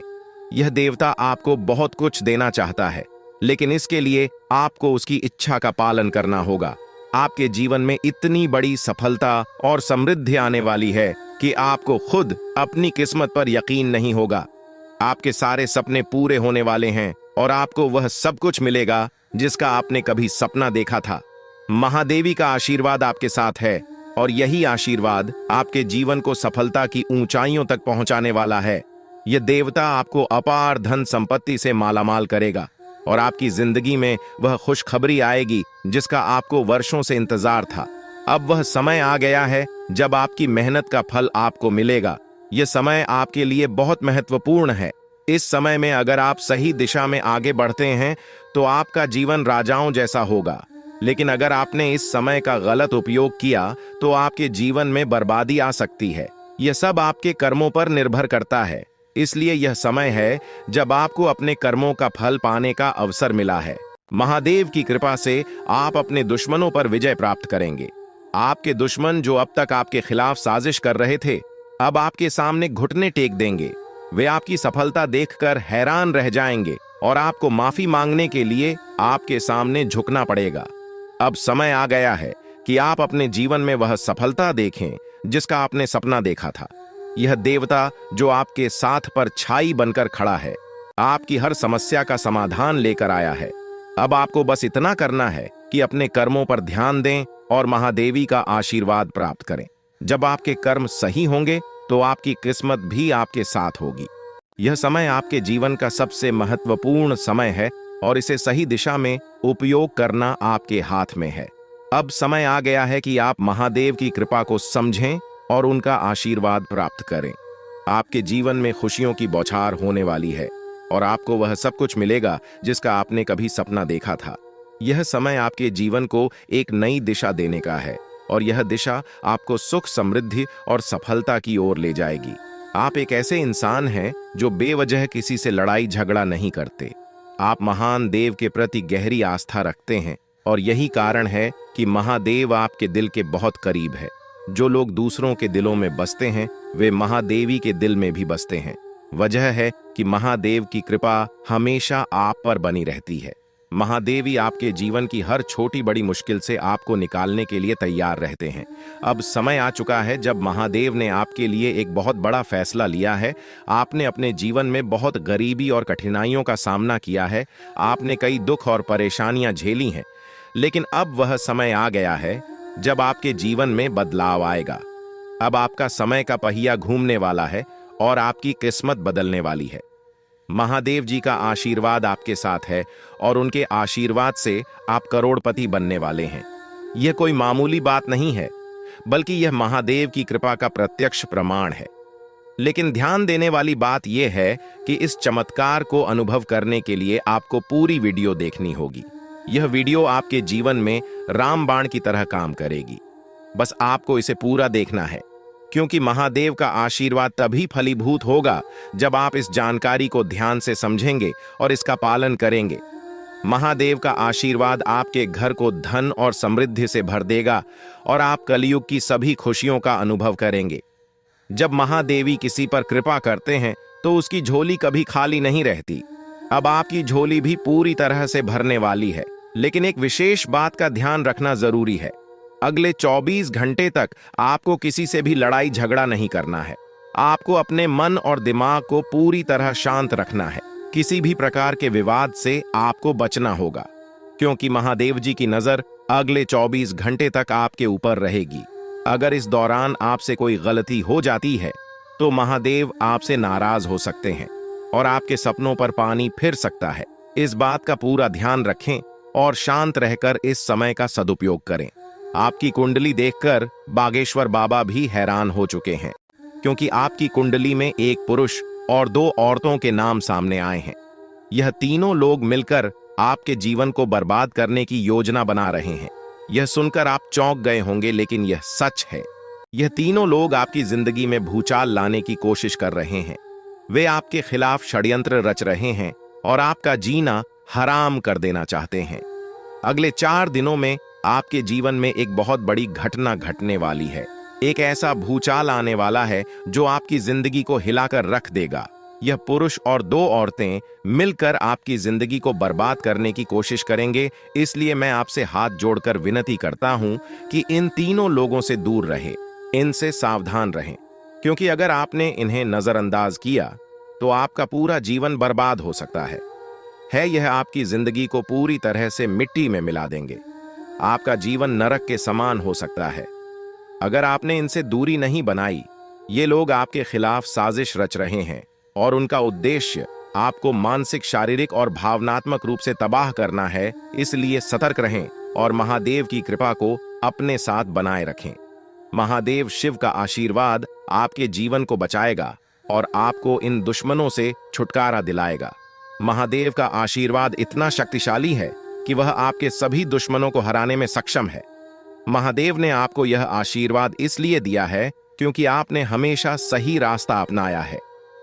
यह देवता आपको बहुत कुछ देना चाहता है, लेकिन इसके लिए आपको उसकी इच्छा का पालन करना होगा। आपके जीवन में इतनी बड़ी सफलता और समृद्धि आने वाली है कि आपको खुद अपनी किस्मत पर यकीन नहीं होगा। आपके सारे सपने पूरे होने वाले हैं और आपको वह सब कुछ मिलेगा जिसका आपने कभी सपना देखा था। महादेवी का आशीर्वाद आपके साथ है और यही आशीर्वाद आपके जीवन को सफलता की ऊंचाइयों तक पहुंचाने वाला है। यह देवता आपको अपार धन संपत्ति से मालामाल करेगा और आपकी जिंदगी में वह खुशखबरी आएगी जिसका आपको वर्षों से इंतजार था। अब वह समय आ गया है जब आपकी मेहनत का फल आपको मिलेगा। यह समय आपके लिए बहुत महत्वपूर्ण है। इस समय में अगर आप सही दिशा में आगे बढ़ते हैं तो आपका जीवन राजाओं जैसा होगा। लेकिन अगर आपने इस समय का गलत उपयोग किया तो आपके जीवन में बर्बादी आ सकती है। यह सब आपके कर्मों पर निर्भर करता है। इसलिए यह समय है जब आपको अपने कर्मों का फल पाने का अवसर मिला है। महादेव की कृपा से आप अपने दुश्मनों पर विजय प्राप्त करेंगे। आपके दुश्मन जो अब तक आपके खिलाफ साजिश कर रहे थे, अब आपके सामने घुटने टेक देंगे। वे आपकी सफलता देखकर हैरान रह जाएंगे और आपको माफी मांगने के लिए आपके सामने झुकना पड़ेगा। अब समय आ गया है कि आप अपने जीवन में वह सफलता देखें जिसका आपने सपना देखा था। यह देवता जो आपके साथ पर छाई बनकर खड़ा है, आपकी हर समस्या का समाधान लेकर आया है। अब आपको बस इतना करना है कि अपने कर्मों पर ध्यान दें और महादेवी का आशीर्वाद प्राप्त करें। जब आपके कर्म सही होंगे तो आपकी किस्मत भी आपके साथ होगी। यह समय आपके जीवन का सबसे महत्वपूर्ण समय है और इसे सही दिशा में उपयोग करना आपके हाथ में है। अब समय आ गया है कि आप महादेव की कृपा को समझें और उनका आशीर्वाद प्राप्त करें। आपके जीवन में खुशियों की बौछार होने वाली है और आपको वह सब कुछ मिलेगा जिसका आपने कभी सपना देखा था। यह समय आपके जीवन को एक नई दिशा देने का है और यह दिशा आपको सुख, समृद्धि और सफलता की ओर ले जाएगी। आप एक ऐसे इंसान हैं जो बेवजह किसी से लड़ाई झगड़ा नहीं करते। आप महान देव के प्रति गहरी आस्था रखते हैं और यही कारण है कि महादेव आपके दिल के बहुत करीब है। जो लोग दूसरों के दिलों में बसते हैं वे महादेवी के दिल में भी बसते हैं। वजह है कि महादेव की कृपा हमेशा आप पर बनी रहती है। महादेवी आपके जीवन की हर छोटी बड़ी मुश्किल से आपको निकालने के लिए तैयार रहते हैं। अब समय आ चुका है जब महादेव ने आपके लिए एक बहुत बड़ा फैसला लिया है। आपने अपने जीवन में बहुत गरीबी और कठिनाइयों का सामना किया है। आपने कई दुख और परेशानियां झेली हैं, लेकिन अब वह समय आ गया है जब आपके जीवन में बदलाव आएगा। अब आपका समय का पहिया घूमने वाला है और आपकी किस्मत बदलने वाली है। महादेव जी का आशीर्वाद आपके साथ है और उनके आशीर्वाद से आप करोड़पति बनने वाले हैं। यह कोई मामूली बात नहीं है, बल्कि यह महादेव की कृपा का प्रत्यक्ष प्रमाण है। लेकिन ध्यान देने वाली बात यह है कि इस चमत्कार को अनुभव करने के लिए आपको पूरी वीडियो देखनी होगी। यह वीडियो आपके जीवन में रामबाण की तरह काम करेगी। बस आपको इसे पूरा देखना है, क्योंकि महादेव का आशीर्वाद तभी फलीभूत होगा जब आप इस जानकारी को ध्यान से समझेंगे और इसका पालन करेंगे। महादेव का आशीर्वाद आपके घर को धन और समृद्धि से भर देगा और आप कलयुग की सभी खुशियों का अनुभव करेंगे। जब महादेवी किसी पर कृपा करते हैं तो उसकी झोली कभी खाली नहीं रहती। अब आपकी झोली भी पूरी तरह से भरने वाली है। लेकिन एक विशेष बात का ध्यान रखना जरूरी है। अगले 24 घंटे तक आपको किसी से भी लड़ाई झगड़ा नहीं करना है। आपको अपने मन और दिमाग को पूरी तरह शांत रखना है। किसी भी प्रकार के विवाद से आपको बचना होगा, क्योंकि महादेव जी की नजर अगले 24 घंटे तक आपके ऊपर रहेगी। अगर इस दौरान आपसे कोई गलती हो जाती है तो महादेव आपसे नाराज हो सकते हैं और आपके सपनों पर पानी फिर सकता है। इस बात का पूरा ध्यान रखें और शांत रहकर इस समय का सदुपयोग करें। आपकी कुंडली देखकर बागेश्वर बाबा भी हैरान हो चुके हैं, क्योंकि आपकी कुंडली में एक पुरुष और 2 औरतों के नाम सामने आए हैं। यह तीनों लोग मिलकर आपके जीवन को बर्बाद करने की योजना बना रहे हैं। यह सुनकर आप चौंक गए होंगे, लेकिन यह सच है। यह तीनों लोग आपकी जिंदगी में भूचाल लाने की कोशिश कर रहे हैं। वे आपके खिलाफ षड्यंत्र रच रहे हैं और आपका जीना हराम कर देना चाहते हैं। अगले 4 दिनों में आपके जीवन में एक बहुत बड़ी घटना घटने वाली है। एक ऐसा भूचाल आने वाला है जो आपकी जिंदगी को हिलाकर रख देगा। यह पुरुष और 2 औरतें मिलकर आपकी जिंदगी को बर्बाद करने की कोशिश करेंगे। इसलिए मैं आपसे हाथ जोड़कर विनती करता हूं कि इन तीनों लोगों से दूर रहें, इनसे सावधान रहें, क्योंकि अगर आपने इन्हें नजरअंदाज किया तो आपका पूरा जीवन बर्बाद हो सकता है। यह आपकी जिंदगी को पूरी तरह से मिट्टी में मिला देंगे। आपका जीवन नरक के समान हो सकता है। अगर आपने इनसे दूरी नहीं बनाई, ये लोग आपके खिलाफ साजिश रच रहे हैं और उनका उद्देश्य आपको मानसिक, शारीरिक और भावनात्मक रूप से तबाह करना है। इसलिए सतर्क रहें और महादेव की कृपा को अपने साथ बनाए रखें। महादेव शिव का आशीर्वाद आपके जीवन को बचाएगा और आपको इन दुश्मनों से छुटकारा दिलाएगा। महादेव का आशीर्वाद इतना शक्तिशाली है कि वह आपके सभी दुश्मनों को हराने में सक्षम है। महादेव ने आपको यह आशीर्वाद इसलिए दिया है क्योंकि आपने हमेशा सही रास्ता अपनाया है।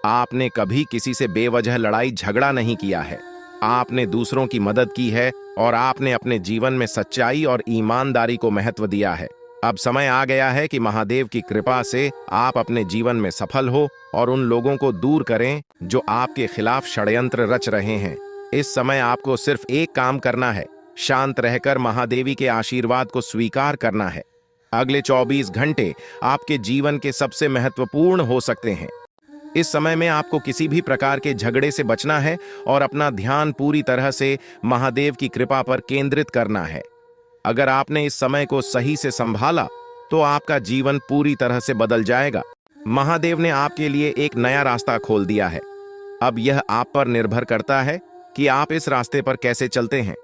आपने कभी किसी से बेवजह लड़ाई झगड़ा नहीं किया है। आपने दूसरों की मदद की है और आपने अपने जीवन में सच्चाई और ईमानदारी को महत्व दिया है। अब समय आ गया है कि महादेव की कृपा से आप अपने जीवन में सफल हो और उन लोगों को दूर करें जो आपके खिलाफ षड्यंत्र रच रहे हैं। इस समय आपको सिर्फ एक काम करना है, शांत रहकर महादेवी के आशीर्वाद को स्वीकार करना है। अगले 24 घंटे आपके जीवन के सबसे महत्वपूर्ण हो सकते हैं। इस समय में आपको किसी भी प्रकार के झगड़े से बचना है और अपना ध्यान पूरी तरह से महादेव की कृपा पर केंद्रित करना है। अगर आपने इस समय को सही से संभाला तो आपका जीवन पूरी तरह से बदल जाएगा। महादेव ने आपके लिए एक नया रास्ता खोल दिया है। अब यह आप पर निर्भर करता है कि आप इस रास्ते पर कैसे चलते हैं।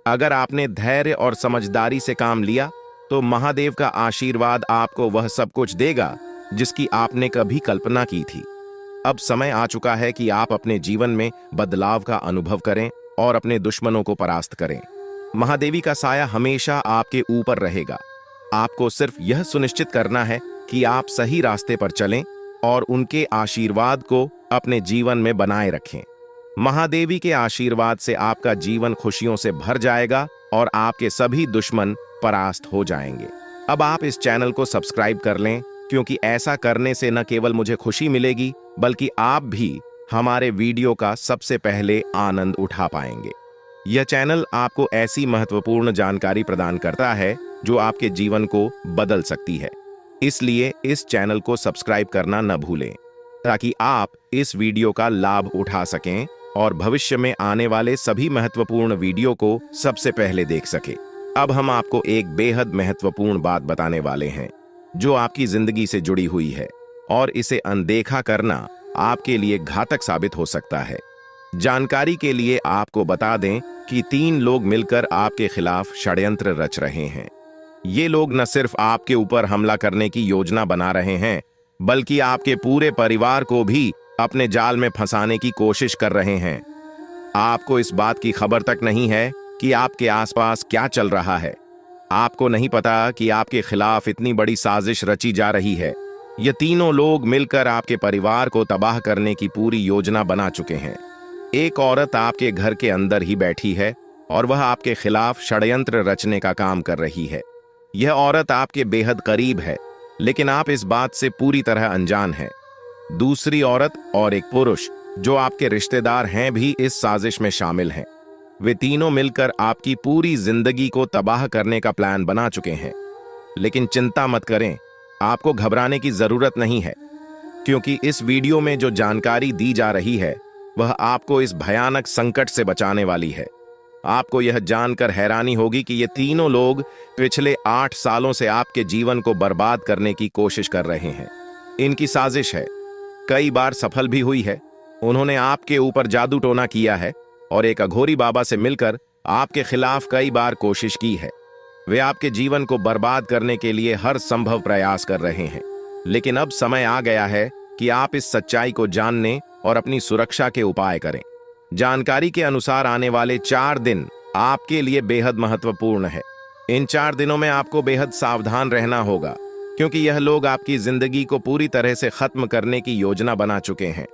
अगर आपने धैर्य और समझदारी से काम लिया तो महादेव का आशीर्वाद आपको वह सब कुछ देगा जिसकी आपने कभी कल्पना की थी। अब समय आ चुका है कि आप अपने जीवन में बदलाव का अनुभव करें और अपने दुश्मनों को परास्त करें। महादेवी का साया हमेशा आपके ऊपर रहेगा। आपको सिर्फ यह सुनिश्चित करना है कि आप सही रास्ते पर चलें और उनके आशीर्वाद को अपने जीवन में बनाए रखें। महादेवी के आशीर्वाद से आपका जीवन खुशियों से भर जाएगा और आपके सभी दुश्मन परास्त हो जाएंगे। अब आप इस चैनल को सब्सक्राइब कर लें, क्योंकि ऐसा करने से न केवल मुझे खुशी मिलेगी बल्कि आप भी हमारे वीडियो का सबसे पहले आनंद उठा पाएंगे। यह चैनल आपको ऐसी महत्वपूर्ण जानकारी प्रदान करता है जो आपके जीवन को बदल सकती है। इसलिए इस चैनल को सब्सक्राइब करना न भूलें ताकि आप इस वीडियो का लाभ उठा सकें और भविष्य में आने वाले सभी महत्वपूर्ण वीडियो को सबसे पहले देख सकें। अब हम आपको एक बेहद महत्वपूर्ण बात बताने वाले हैं जो आपकी जिंदगी से जुड़ी हुई है और इसे अनदेखा करना आपके लिए घातक साबित हो सकता है। जानकारी के लिए आपको बता दें कि 3 लोग मिलकर आपके खिलाफ षड्यंत्र रच रहे हैं। ये लोग न सिर्फ आपके ऊपर हमला करने की योजना बना रहे हैं, बल्कि आपके पूरे परिवार को भी अपने जाल में फंसाने की कोशिश कर रहे हैं। आपको इस बात की खबर तक नहीं है कि आपके आसपास क्या चल रहा है। आपको नहीं पता कि आपके खिलाफ इतनी बड़ी साजिश रची जा रही है। ये तीनों लोग मिलकर आपके परिवार को तबाह करने की पूरी योजना बना चुके हैं। एक औरत आपके घर के अंदर ही बैठी है और वह आपके खिलाफ षड्यंत्र रचने का काम कर रही है। यह औरत आपके बेहद करीब है, लेकिन आप इस बात से पूरी तरह अनजान हैं। दूसरी औरत और एक पुरुष जो आपके रिश्तेदार हैं भी इस साजिश में शामिल हैं। वे तीनों मिलकर आपकी पूरी जिंदगी को तबाह करने का प्लान बना चुके हैं। लेकिन चिंता मत करें, आपको घबराने की जरूरत नहीं है, क्योंकि इस वीडियो में जो जानकारी दी जा रही है वह आपको इस भयानक संकट से बचाने वाली है। आपको यह जानकर हैरानी होगी कि ये तीनों लोग पिछले 8 सालों से आपके जीवन को बर्बाद करने की कोशिश कर रहे हैं। इनकी साजिश है, कई बार सफल भी हुई है। उन्होंने आपके ऊपर जादू टोना किया है और एक अघोरी बाबा से मिलकर आपके खिलाफ कई बार कोशिश की है। वे आपके जीवन को बर्बाद करने के लिए हर संभव प्रयास कर रहे हैं। लेकिन अब समय आ गया है कि आप इस सच्चाई को जानने और अपनी सुरक्षा के उपाय करें। जानकारी के अनुसार आने वाले 4 दिन आपके लिए बेहद महत्वपूर्ण है। इन 4 दिनों में आपको बेहद सावधान रहना होगा, क्योंकि यह लोग आपकी जिंदगी को पूरी तरह से खत्म करने की योजना बना चुके हैं।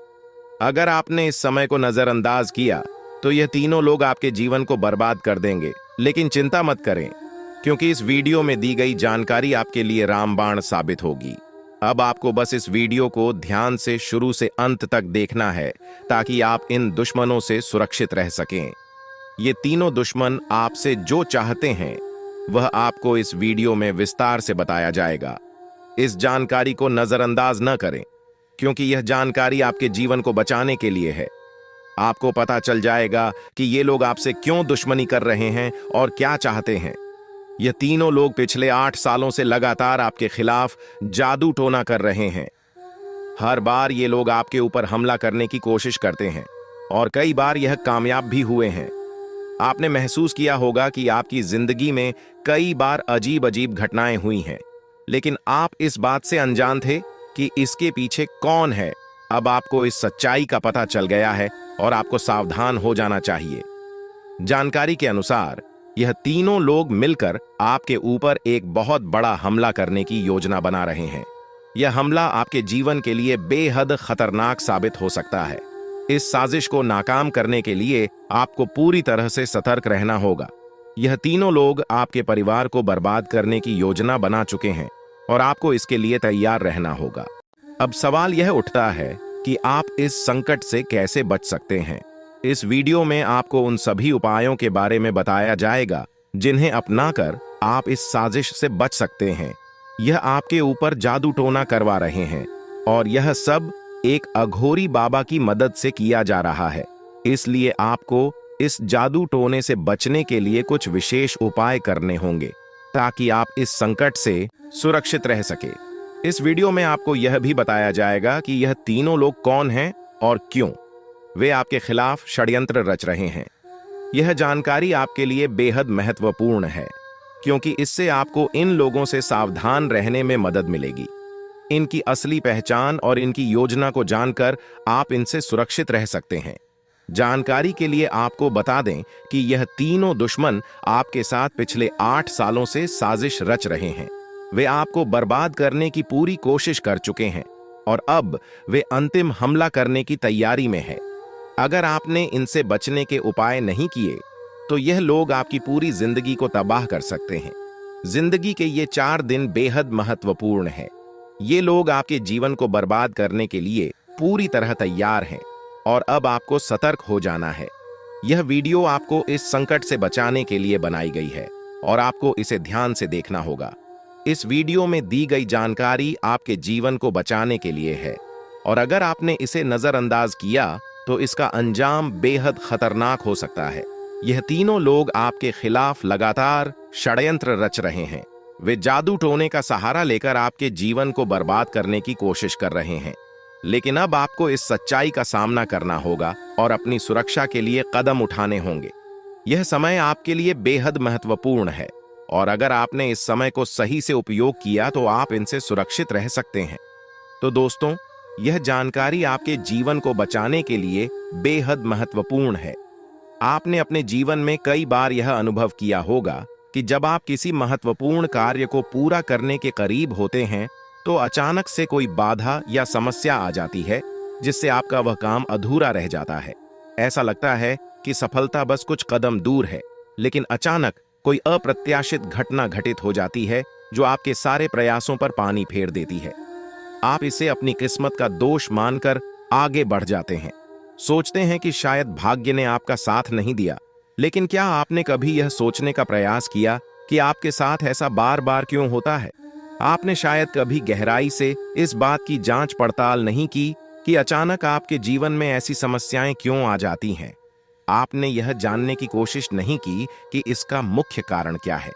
अगर आपने इस समय को नजरअंदाज किया तो यह तीनों लोग आपके जीवन को बर्बाद कर देंगे। लेकिन चिंता मत करें, क्योंकि इस वीडियो में दी गई जानकारी आपके लिए रामबाण साबित होगी। अब आपको बस इस वीडियो को ध्यान से शुरू से अंत तक देखना है ताकि आप इन दुश्मनों से सुरक्षित रह सकें। ये तीनों दुश्मन आपसे जो चाहते हैं वह आपको इस वीडियो में विस्तार से बताया जाएगा। इस जानकारी को नजरअंदाज न करें, क्योंकि यह जानकारी आपके जीवन को बचाने के लिए है। आपको पता चल जाएगा कि ये लोग आपसे क्यों दुश्मनी कर रहे हैं और क्या चाहते हैं। ये तीनों लोग पिछले 8 सालों से लगातार आपके खिलाफ जादू टोना कर रहे हैं। हर बार ये लोग आपके ऊपर हमला करने की कोशिश करते हैं और कई बार यह कामयाब भी हुए हैं। आपने महसूस किया होगा कि आपकी जिंदगी में कई बार अजीब अजीब घटनाएं हुई हैं, लेकिन आप इस बात से अनजान थे कि इसके पीछे कौन है। अब आपको इस सच्चाई का पता चल गया है और आपको सावधान हो जाना चाहिए। जानकारी के अनुसार यह तीनों लोग मिलकर आपके ऊपर एक बहुत बड़ा हमला करने की योजना बना रहे हैं। यह हमला आपके जीवन के लिए बेहद खतरनाक साबित हो सकता है। इस साजिश को नाकाम करने के लिए आपको पूरी तरह से सतर्क रहना होगा। यह तीनों लोग आपके परिवार को बर्बाद करने की योजना बना चुके हैं और आपको इसके लिए तैयार रहना होगा। अब सवाल यह उठता है कि आप इस संकट से कैसे बच सकते हैं। इस वीडियो में आपको उन सभी उपायों के बारे में बताया जाएगा जिन्हें अपनाकर आप इस साजिश से बच सकते हैं। यह आपके ऊपर जादू टोना करवा रहे हैं और यह सब एक अघोरी बाबा की मदद से किया जा रहा है। इसलिए आपको इस जादू टोने से बचने के लिए कुछ विशेष उपाय करने होंगे ताकि आप इस संकट से सुरक्षित रह सके। इस वीडियो में आपको यह भी बताया जाएगा कि यह तीनों लोग कौन हैं और क्यों वे आपके खिलाफ षड्यंत्र रच रहे हैं। यह जानकारी आपके लिए बेहद महत्वपूर्ण है, क्योंकि इससे आपको इन लोगों से सावधान रहने में मदद मिलेगी। इनकी असली पहचान और इनकी योजना को जानकर आप इनसे सुरक्षित रह सकते हैं। जानकारी के लिए आपको बता दें कि यह तीनों दुश्मन आपके साथ पिछले 8 सालों से साजिश रच रहे हैं। वे आपको बर्बाद करने की पूरी कोशिश कर चुके हैं और अब वे अंतिम हमला करने की तैयारी में है। अगर आपने इनसे बचने के उपाय नहीं किए तो यह लोग आपकी पूरी जिंदगी को तबाह कर सकते हैं। जिंदगी के ये 4 दिन बेहद महत्वपूर्ण है। ये लोग आपके जीवन को बर्बाद करने के लिए पूरी तरह तैयार हैं और अब आपको सतर्क हो जाना है। यह वीडियो आपको इस संकट से बचाने के लिए बनाई गई है और आपको इसे ध्यान से देखना होगा। इस वीडियो में दी गई जानकारी आपके जीवन को बचाने के लिए है और अगर आपने इसे नजरअंदाज किया तो इसका अंजाम बेहद खतरनाक हो सकता है। यह तीनों लोग आपके खिलाफ लगातार षड्यंत्र रच रहे हैं। वे जादू टोने का सहारा लेकर आपके जीवन को बर्बाद करने की कोशिश कर रहे हैं। लेकिन अब आपको इस सच्चाई का सामना करना होगा और अपनी सुरक्षा के लिए कदम उठाने होंगे। यह समय आपके लिए बेहद महत्वपूर्ण है और अगर आपने इस समय को सही से उपयोग किया तो आप इनसे सुरक्षित रह सकते हैं। तो दोस्तों, यह जानकारी आपके जीवन को बचाने के लिए बेहद महत्वपूर्ण है। आपने अपने जीवन में कई बार यह अनुभव किया होगा कि जब आप किसी महत्वपूर्ण कार्य को पूरा करने के करीब होते हैं तो अचानक से कोई बाधा या समस्या आ जाती है जिससे आपका वह काम अधूरा रह जाता है। ऐसा लगता है कि सफलता बस कुछ कदम दूर है, लेकिन अचानक कोई अप्रत्याशित घटना घटित हो जाती है जो आपके सारे प्रयासों पर पानी फेर देती है। आप इसे अपनी किस्मत का दोष मानकर आगे बढ़ जाते हैं। सोचते हैं कि शायद भाग्य ने आपका साथ नहीं दिया। लेकिन क्या आपने कभी यह सोचने का प्रयास किया कि आपके साथ ऐसा बार बार क्यों होता है? आपने शायद कभी गहराई से इस बात की जांच पड़ताल नहीं की कि अचानक आपके जीवन में ऐसी समस्याएं क्यों आ जाती हैं। आपने यह जानने की कोशिश नहीं की कि इसका मुख्य कारण क्या है।